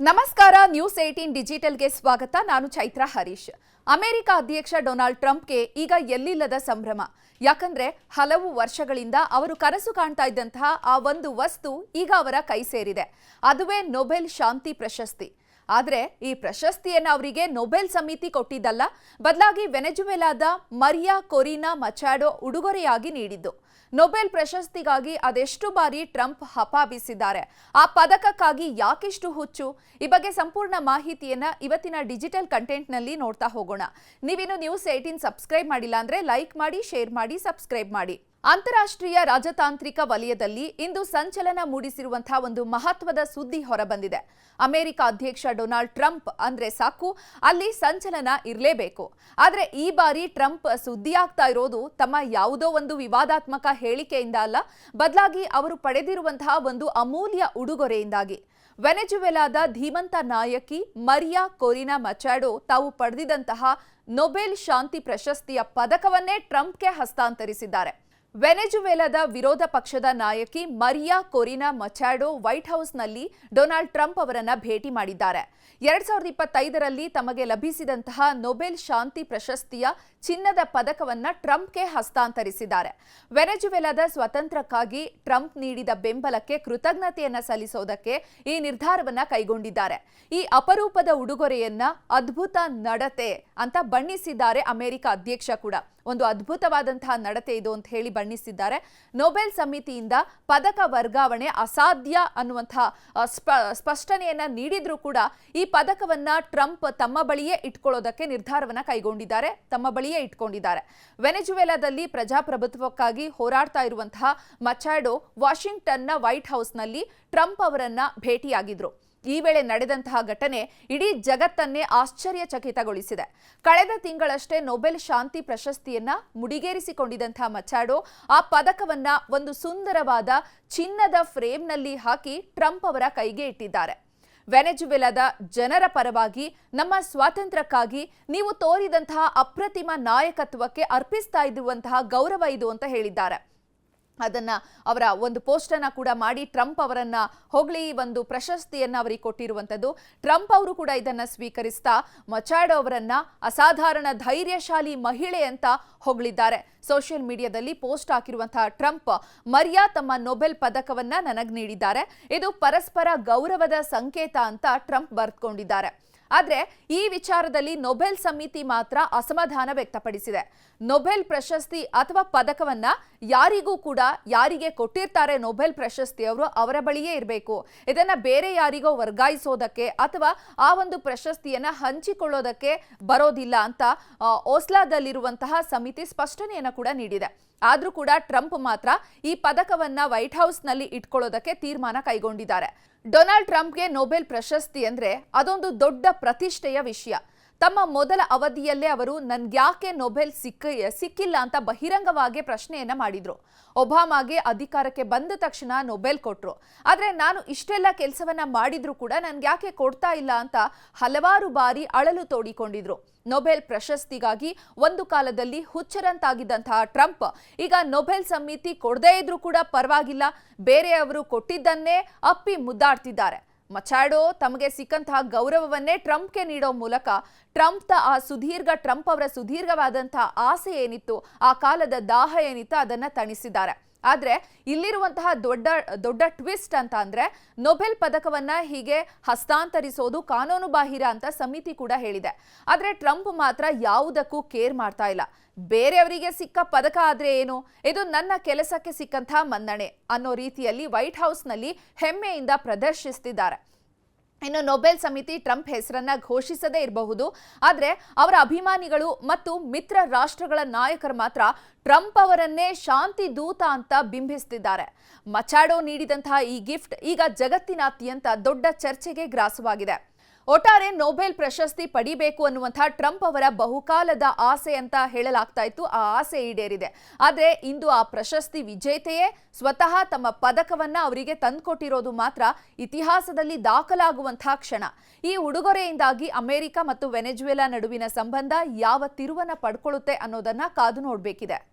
ನಮಸ್ಕಾರ ನ್ಯೂಸ್ 18 ಡಿಜಿಟಲ್ಗೆ ಸ್ವಾಗತ. ನಾನು ಚೈತ್ರ ಹರೀಶ್. ಅಮೆರಿಕ ಅಧ್ಯಕ್ಷ ಡೊನಾಲ್ಡ್ ಟ್ರಂಪ್ಗೆ ಈಗ ಎಲ್ಲಿಲ್ಲದ ಸಂಭ್ರಮ. ಯಾಕಂದ್ರೆ ಹಲವು ವರ್ಷಗಳಿಂದ ಅವರು ಕನಸು ಕಾಣ್ತಾ ಇದ್ದಂತಹ ಆ ಒಂದು ವಸ್ತು ಈಗ ಅವರ ಕೈ ಸೇರಿದೆ. ಅದುವೇ ನೊಬೆಲ್ ಶಾಂತಿ ಪ್ರಶಸ್ತಿ. ಆದರೆ ಈ ಪ್ರಶಸ್ತಿಯನ್ನು ಅವರಿಗೆ ನೊಬೆಲ್ ಸಮಿತಿ ಕೊಟ್ಟಿದ್ದಲ್ಲ, ಬದಲಾಗಿ ವೆನೆಜುವೆಲಾದ ಮರಿಯಾ ಕೊರಿನಾ ಮಚಾಡೋ ಉಡುಗೊರೆಯಾಗಿ ನೀಡಿದ್ದು. ನೊಬೆಲ್ ಪ್ರಶಸ್ತಿಗಾಗಿ ಅದೆಷ್ಟು ಬಾರಿ ಟ್ರಂಪ್ ಹಪಾಬಿಸಿದ್ದಾರೆ, ಆ ಪದಕಕ್ಕಾಗಿ ಯಾಕಿಷ್ಟು ಹುಚ್ಚು, ಈ ಬಗ್ಗೆ ಸಂಪೂರ್ಣ ಮಾಹಿತಿಯನ್ನ ಇವತ್ತಿನ ಡಿಜಿಟಲ್ ಕಂಟೆಂಟ್ನಲ್ಲಿ ನೋಡ್ತಾ ಹೋಗೋಣ. ನೀವಿನ್ನು ನ್ಯೂಸ್ 18 ಸಬ್ಸ್ಕ್ರೈಬ್ ಮಾಡಿಲ್ಲ ಅಂದ್ರೆ ಲೈಕ್ ಮಾಡಿ, ಶೇರ್ ಮಾಡಿ, ಸಬ್ಸ್ಕ್ರೈಬ್ ಮಾಡಿ. ಅಂತಾರಾಷ್ಟ್ರೀಯ ರಾಜತಾಂತ್ರಿಕ ವಲಯದಲ್ಲಿ ಇಂದು ಸಂಚಲನ ಮೂಡಿಸಿರುವಂತಹ ಒಂದು ಮಹತ್ವದ ಸುದ್ದಿ ಹೊರಬಂದಿದೆ. ಅಮೆರಿಕ ಅಧ್ಯಕ್ಷ ಡೊನಾಲ್ಡ್ ಟ್ರಂಪ್ ಅಂದ್ರೆ ಸಾಕು, ಅಲ್ಲಿ ಸಂಚಲನ ಇರಲೇಬೇಕು. ಆದ್ರೆ ಈ ಬಾರಿ ಟ್ರಂಪ್ ಸುದ್ದಿಯಾಗ್ತಾ ಇರೋದು ತಮ್ಮ ಯಾವುದೋ ಒಂದು ವಿವಾದಾತ್ಮಕ ಹೇಳಿಕೆಯಿಂದ ಅಲ್ಲ, ಬದಲಾಗಿ ಅವರು ಪಡೆದಿರುವಂತಹ ಒಂದು ಅಮೂಲ್ಯ ಉಡುಗೊರೆಯಿಂದಾಗಿ. ವೆನೆಜುವೆಲಾದ ಧೀಮಂತ ನಾಯಕಿ ಮರಿಯಾ ಕೊರಿನಾ ಮಚಾಡೋ ತಾವು ಪಡೆದಿದ್ದಂತಹ ನೊಬೆಲ್ ಶಾಂತಿ ಪ್ರಶಸ್ತಿಯ ಪದಕವನ್ನೇ ಟ್ರಂಪ್ಗೆ ಹಸ್ತಾಂತರಿಸಿದ್ದಾರೆ. ವೆನೆಜುವೆಲಾದ ವಿರೋಧ ಪಕ್ಷದ ನಾಯಕಿ ಮರಿಯಾ ಕೊರಿನಾ ಮಚಾಡೋ ವೈಟ್ ಹೌಸ್ನಲ್ಲಿ ಡೊನಾಲ್ಡ್ ಟ್ರಂಪ್ ಅವರನ್ನ ಭೇಟಿ ಮಾಡಿದ್ದಾರೆ. 2025ರಲ್ಲಿ ತಮಗೆ ಲಭಿಸಿದಂತಹ ನೊಬೆಲ್ ಶಾಂತಿ ಪ್ರಶಸ್ತಿಯ ಚಿನ್ನದ ಪದಕವನ್ನ ಟ್ರಂಪ್ಗೆ ಹಸ್ತಾಂತರಿಸಿದ್ದಾರೆ. ವೆನೆಜುವೆಲಾದ ಸ್ವಾತಂತ್ರ್ಯಕ್ಕಾಗಿ ಟ್ರಂಪ್ ನೀಡಿದ ಬೆಂಬಲಕ್ಕೆ ಕೃತಜ್ಞತೆಯನ್ನ ಸಲ್ಲಿಸೋದಕ್ಕೆ ಈ ನಿರ್ಧಾರವನ್ನ ಕೈಗೊಂಡಿದ್ದಾರೆ. ಈ ಅಪರೂಪದ ಉಡುಗೊರೆಯನ್ನ ಅದ್ಭುತ ನಡತೆ ಅಂತ ಬಣ್ಣಿಸಿದ್ದಾರೆ ಅಮೆರಿಕ ಅಧ್ಯಕ್ಷ ಕೂಡ. ಒಂದು ಅದ್ಭುತವಾದಂತಹ ನಡತೆ ಇದು ಅಂತ ಹೇಳಿ ಬಣ್ಣಿಸಿದ್ದಾರೆ. ನೊಬೆಲ್ ಸಮಿತಿಯಿಂದ ಪದಕ ವರ್ಗಾವಣೆ ಅಸಾಧ್ಯ ಅನ್ನುವಂತಹ ಸ್ಪಷ್ಟನೆಯನ್ನ ನೀಡಿದ್ರೂ ಕೂಡ ಈ ಪದಕವನ್ನ ಟ್ರಂಪ್ ತಮ್ಮ ಬಳಿಯೇ ಇಟ್ಕೊಳ್ಳೋದಕ್ಕೆ ನಿರ್ಧಾರವನ್ನ ಕೈಗೊಂಡಿದ್ದಾರೆ, ತಮ್ಮ ಬಳಿಯೇ ಇಟ್ಕೊಂಡಿದ್ದಾರೆ. ವೆನೆಜುವೆಲಾದಲ್ಲಿ ಪ್ರಜಾಪ್ರಭುತ್ವಕ್ಕಾಗಿ ಹೋರಾಡ್ತಾ ಇರುವಂತಹ ಮಚಾಡೋ ವಾಷಿಂಗ್ಟನ್ನ ವೈಟ್ ಹೌಸ್ನಲ್ಲಿ ಟ್ರಂಪ್ ಅವರನ್ನ ಭೇಟಿಯಾಗಿದ್ರು. ಈ ವೇಳೆ ನಡೆದಂತಹ ಘಟನೆ ಇಡೀ ಜಗತ್ತನ್ನೇ ಆಶ್ಚರ್ಯಚಕಿತಗೊಳಿಸಿದೆ. ಕಳೆದ ತಿಂಗಳಷ್ಟೇ ನೊಬೆಲ್ ಶಾಂತಿ ಪ್ರಶಸ್ತಿಯನ್ನ ಮುಡಿಗೇರಿಸಿಕೊಂಡಿದ್ದಂತಹ ಮಚಾಡೋ ಆ ಪದಕವನ್ನ ಒಂದು ಸುಂದರವಾದ ಚಿನ್ನದ ಫ್ರೇಮ್ನಲ್ಲಿ ಹಾಕಿ ಟ್ರಂಪ್ ಅವರ ಕೈಗೆ ಇಟ್ಟಿದ್ದಾರೆ. ವೆನೆಜುವೆಲಾದ ಜನರ ಪರವಾಗಿ, ನಮ್ಮ ಸ್ವಾತಂತ್ರ್ಯಕ್ಕಾಗಿ ನೀವು ತೋರಿದಂತಹ ಅಪ್ರತಿಮ ನಾಯಕತ್ವಕ್ಕೆ ಅರ್ಪಿಸ್ತಾ ಇರುವಂತಹ ಗೌರವ ಇದು ಅಂತ ಹೇಳಿದ್ದಾರೆ. ಅದನ್ನ ಅವರ ಒಂದು ಪೋಸ್ಟ್ ಅನ್ನ ಕೂಡ ಮಾಡಿ ಟ್ರಂಪ್ ಅವರನ್ನ ಹೊಗಳಿ ಒಂದು ಪ್ರಶಸ್ತಿಯನ್ನ ಅವರಿಗೆ ಕೊಟ್ಟಿರುವಂತದ್ದು. ಟ್ರಂಪ್ ಅವರು ಕೂಡ ಇದನ್ನ ಸ್ವೀಕರಿಸ್ತಾ ಮಚಾಡೋ ಅವರನ್ನ ಅಸಾಧಾರಣ ಧೈರ್ಯಶಾಲಿ ಮಹಿಳೆ ಅಂತ ಹೊಗಳಿದ್ದಾರೆ. ಸೋಷಿಯಲ್ ಮೀಡಿಯಾದಲ್ಲಿ ಪೋಸ್ಟ್ ಹಾಕಿರುವಂತಹ ಟ್ರಂಪ್, ಮರಿಯಾ ತಮ್ಮ ನೊಬೆಲ್ ಪದಕವನ್ನ ನನಗೆ ನೀಡಿದ್ದಾರೆ, ಇದು ಪರಸ್ಪರ ಗೌರವದ ಸಂಕೇತ ಅಂತ ಟ್ರಂಪ್ ಬರೆದುಕೊಂಡಿದ್ದಾರೆ. ಆದ್ರೆ ಈ ವಿಚಾರದಲ್ಲಿ ನೊಬೆಲ್ ಸಮಿತಿ ಮಾತ್ರ ಅಸಮಾಧಾನ ವ್ಯಕ್ತಪಡಿಸಿದೆ. ನೊಬೆಲ್ ಪ್ರಶಸ್ತಿ ಅಥವಾ ಪದಕವನ್ನ ಯಾರಿಗೆ ಕೊಟ್ಟಿರ್ತಾರೆ ನೊಬೆಲ್ ಪ್ರಶಸ್ತಿಯವರು ಅವರ ಬಳಿಯೇ ಇರಬೇಕು, ಇದನ್ನ ಬೇರೆ ಯಾರಿಗೋ ವರ್ಗಾಯಿಸೋದಕ್ಕೆ ಅಥವಾ ಆ ಒಂದು ಪ್ರಶಸ್ತಿಯನ್ನ ಹಂಚಿಕೊಳ್ಳೋದಕ್ಕೆ ಬರೋದಿಲ್ಲ ಅಂತ ಓಸ್ಲಾದಲ್ಲಿರುವಂತಹ ಸಮಿತಿ ಸ್ಪಷ್ಟನೆಯನ್ನ ಕೂಡ ನೀಡಿದೆ. ಆದ್ರೂ ಕೂಡ ಟ್ರಂಪ್ ಮಾತ್ರ ಈ ಪದಕವನ್ನ ವೈಟ್ ಹೌಸ್ನಲ್ಲಿ ಇಟ್ಕೊಳ್ಳೋದಕ್ಕೆ ತೀರ್ಮಾನ ಕೈಗೊಂಡಿದ್ದಾರೆ. ಡೊನಾಲ್ಡ್ ಟ್ರಂಪ್ಗೆ ನೊಬೆಲ್ ಪ್ರಶಸ್ತಿ ಅಂದ್ರೆ ಅದೊಂದು ದೊಡ್ಡ ಪ್ರತಿಷ್ಠೆಯ ವಿಷಯ. ತಮ್ಮ ಮೊದಲ ಅವಧಿಯಲ್ಲೇ ಅವರು ನನ್ಗ್ಯಾಕೆ ನೊಬೆಲ್ ಸಿಕ್ಕಿಲ್ಲ ಅಂತ ಬಹಿರಂಗವಾಗಿ ಪ್ರಶ್ನೆಯನ್ನ ಮಾಡಿದ್ರು. ಒಬಾಮಾಗೆ ಅಧಿಕಾರಕ್ಕೆ ಬಂದ ತಕ್ಷಣ ನೊಬೆಲ್ ಕೊಟ್ರು, ಆದ್ರೆ ನಾನು ಇಷ್ಟೆಲ್ಲ ಕೆಲಸವನ್ನ ಮಾಡಿದ್ರು ಕೂಡ ನನ್ಗ್ಯಾಕೆ ಕೊಡ್ತಾ ಇಲ್ಲ ಅಂತ ಹಲವಾರು ಬಾರಿ ಅಳಲು ತೋಡಿಕೊಂಡಿದ್ರು. ನೊಬೆಲ್ ಪ್ರಶಸ್ತಿಗಾಗಿ ಒಂದು ಕಾಲದಲ್ಲಿ ಹುಚ್ಚರಂತಾಗಿದ್ದಂತಹ ಟ್ರಂಪ್ ಈಗ ನೊಬೆಲ್ ಸಮಿತಿ ಕೊಡದೇ ಇದ್ರೂ ಕೂಡ ಪರವಾಗಿಲ್ಲ, ಬೇರೆಯವರು ಕೊಟ್ಟಿದ್ದನ್ನೇ ಅಪ್ಪಿ ಮುದ್ದಾಡ್ತಿದ್ದಾರೆ. ಮಚಾಡೋ ತಮಗೆ ಸಿಕ್ಕಂತಹ ಗೌರವವನ್ನೇ ಟ್ರಂಪ್ಗೆ ನೀಡೋ ಮೂಲಕ ಟ್ರಂಪ್ ಅವರ ಸುದೀರ್ಘವಾದಂತಹ ಆಸೆ ಏನಿತ್ತು, ಆ ಕಾಲದ ದಾಹ ಏನಿತ್ತು ಅದನ್ನ ತಣಿಸಿದ್ದಾರೆ. ಆದ್ರೆ ಇಲ್ಲಿರುವಂತಹ ದೊಡ್ಡ ಟ್ವಿಸ್ಟ್ ಅಂತ ಅಂದ್ರೆ ನೊಬೆಲ್ ಪದಕವನ್ನ ಹೀಗೆ ಹಸ್ತಾಂತರಿಸೋದು ಕಾನೂನು ಬಾಹಿರ ಅಂತ ಸಮಿತಿ ಕೂಡ ಹೇಳಿದೆ. ಆದ್ರೆ ಟ್ರಂಪ್ ಮಾತ್ರ ಯಾವುದಕ್ಕೂ ಕೇರ್ ಮಾಡ್ತಾ ಇಲ್ಲ. ಬೇರೆಯವರಿಗೆ ಸಿಕ್ಕ ಪದಕ ಆದ್ರೆ ಏನು, ಇದು ನನ್ನ ಕೆಲಸಕ್ಕೆ ಸಿಕ್ಕಂತಹ ಮನ್ನಣೆ ಅನ್ನೋ ರೀತಿಯಲ್ಲಿ ವೈಟ್ ಹೌಸ್ನಲ್ಲಿ ಹೆಮ್ಮೆಯಿಂದ ಪ್ರದರ್ಶಿಸುತ್ತಿದ್ದಾರೆ. ಇನ್ನು ನೊಬೆಲ್ ಸಮಿತಿ ಟ್ರಂಪ್ ಹೆಸರನ್ನ ಘೋಷಿಸದೇ ಇರಬಹುದು, ಆದ್ರೆ ಅವರ ಅಭಿಮಾನಿಗಳು ಮತ್ತು ಮಿತ್ರ ರಾಷ್ಟ್ರಗಳ ನಾಯಕರು ಮಾತ್ರ ಟ್ರಂಪ್ ಅವರನ್ನೇ ಶಾಂತಿ ದೂತ ಅಂತ ಬಿಂಬಿಸುತ್ತಿದ್ದಾರೆ. ಮಚಾಡೋ ನೀಡಿದಂತಹ ಈ ಗಿಫ್ಟ್ ಈಗ ಜಗತ್ತಿನಾದ್ಯಂತ ದೊಡ್ಡ ಚರ್ಚೆಗೆ ಗ್ರಾಸವಾಗಿದೆ. ಒಟ್ಟಾರೆ ನೊಬೆಲ್ ಪ್ರಶಸ್ತಿ ಪಡಿಬೇಕು ಅನ್ನುವಂತಹ ಟ್ರಂಪ್ ಅವರ ಬಹುಕಾಲದ ಆಸೆ ಅಂತ ಹೇಳಲಾಗ್ತಾ ಇತ್ತು, ಆ ಆಸೆ ಈಡೇರಿದೆ. ಆದ್ರೆ ಇಂದು ಆ ಪ್ರಶಸ್ತಿ ವಿಜೇತೆಯೇ ಸ್ವತಃ ತಮ್ಮ ಪದಕವನ್ನ ಅವರಿಗೆ ತಂದುಕೊಟ್ಟಿರೋದು ಮಾತ್ರ ಇತಿಹಾಸದಲ್ಲಿ ದಾಖಲಾಗುವಂತಹ ಕ್ಷಣ. ಈ ಉಡುಗೊರೆಯಿಂದಾಗಿ ಅಮೆರಿಕ ಮತ್ತು ವೆನೆಜುವೆಲಾ ನಡುವಿನ ಸಂಬಂಧ ಯಾವ ತಿರುವನ್ನ ಪಡ್ಕೊಳ್ಳುತ್ತೆ ಅನ್ನೋದನ್ನ ಕಾದು ನೋಡಬೇಕಿದೆ.